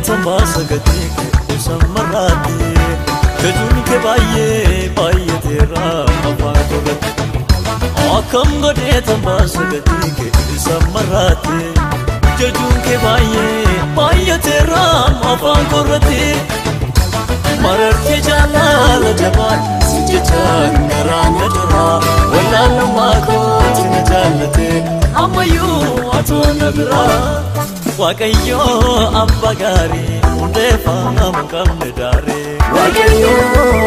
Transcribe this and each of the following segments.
Basagati samarati kajun ke baye tera apagogat akam gade basagati ke samarati kajun ke baye tera apagorati mararti jalal jabal sijatan narana jara walal mako tinjalate amayu atonabra Wakayo abagari undefa makamne dare Wakayo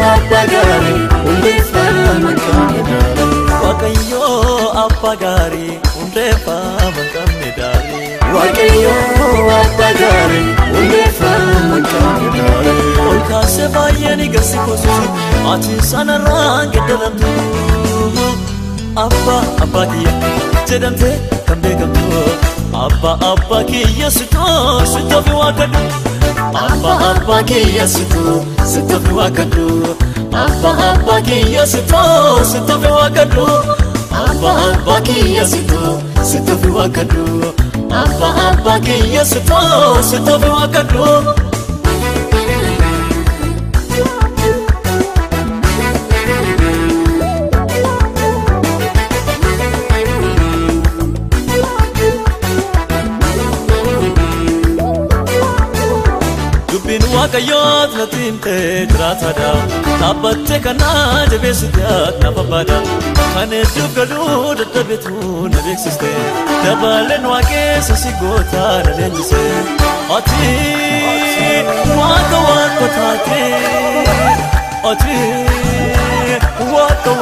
abagari undefa makamne dare Wakayo abagari undefa makamne dare Wakayo abagari undefa makamne dare Olka se bayani gasikosu ati sanarang gedalantu Abba kiya jedante kambe kamtu Abba kiya sito fi wakadu Abba kiya sito fi wakadu Abba kiya sito fi wakadu Abba kiya sito fi wakadu Abba kiya sito fi wakadu Wakayot natimte tratada Tabatte kana jabesiyat nafabada Kane dubgalu dadabetu nabeksiste Dabalen wake sasigota nadenjise Ati waka tate Ati waka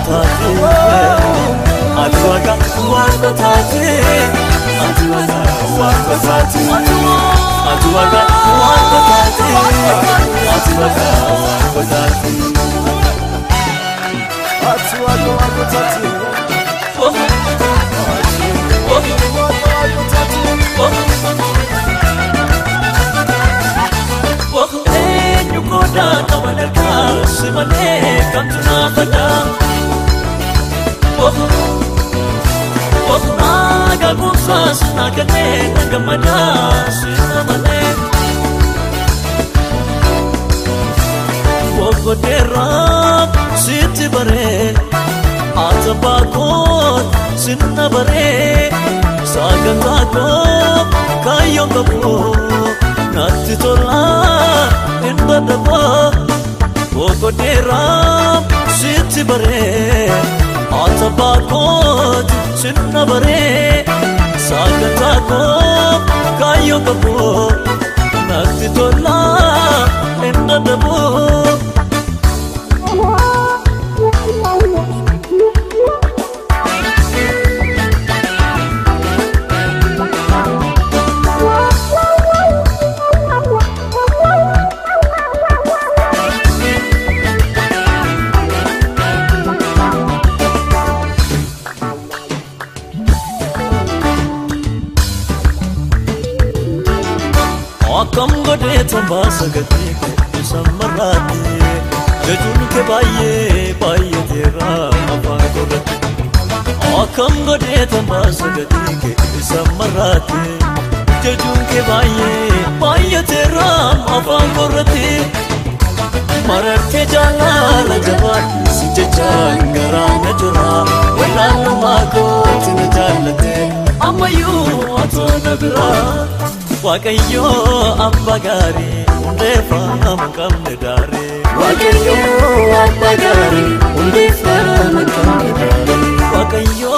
tate Ati waka tate Ati waka tate Atuwaga wakotati Atuwaga wakotati Atuwaga wakotati Nyukoda kawadarka simane kamtuna fada Naga gufas nagane nagamada sinamane Wogoderab siti bare Atabakot sinna bare Sagandako kayo kapo Natitola indadaba Wogoderab siti bare Atabakot sinna bare Sagandako kayo kapo Natitola indadaba Akam gade basagati samarati kajun ke baye tera apagogat Akam gade basagati samarati kajun ke baye tera apagorati mararte jalal jabal sijatan garana jara walal mako tinjalate amayu atonabra Wakayo abagari undefa makamne dare Wakayo abagari undefa makamne dare Wakayo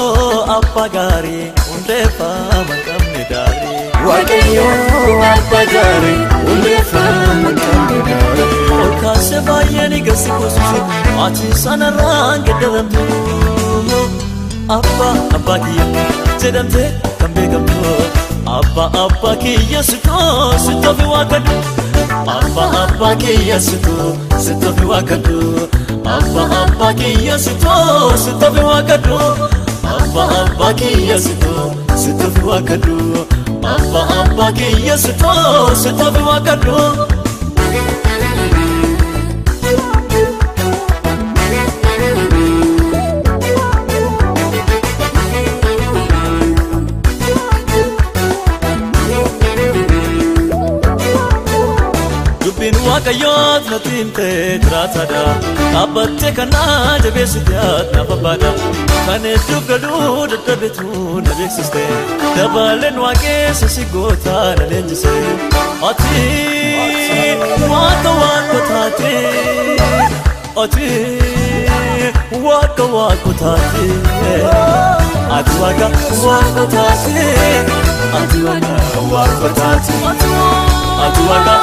abagari undefa makamne dare Wakayo abagari undefa makamne dare Olka se bayani gasikosu ati sanarang gedalantu Abba kiya jedante kambe kamtu Abba kiyya sitofi wakadu Abba kiyya sitofi wakadu Abba kiyya sitofi wakadu Abba kiyya sitofi wakadu Abba kiyya sitofi wakadu Wakayot na tinte tratada Abatte kana jabesityat na babada Kane dugadu dadabetu na beksiste Dabalen wake sasigota na lenjise Ati waka tate Ati waka tate Ati waka tate Ati waka tate Atuwaga,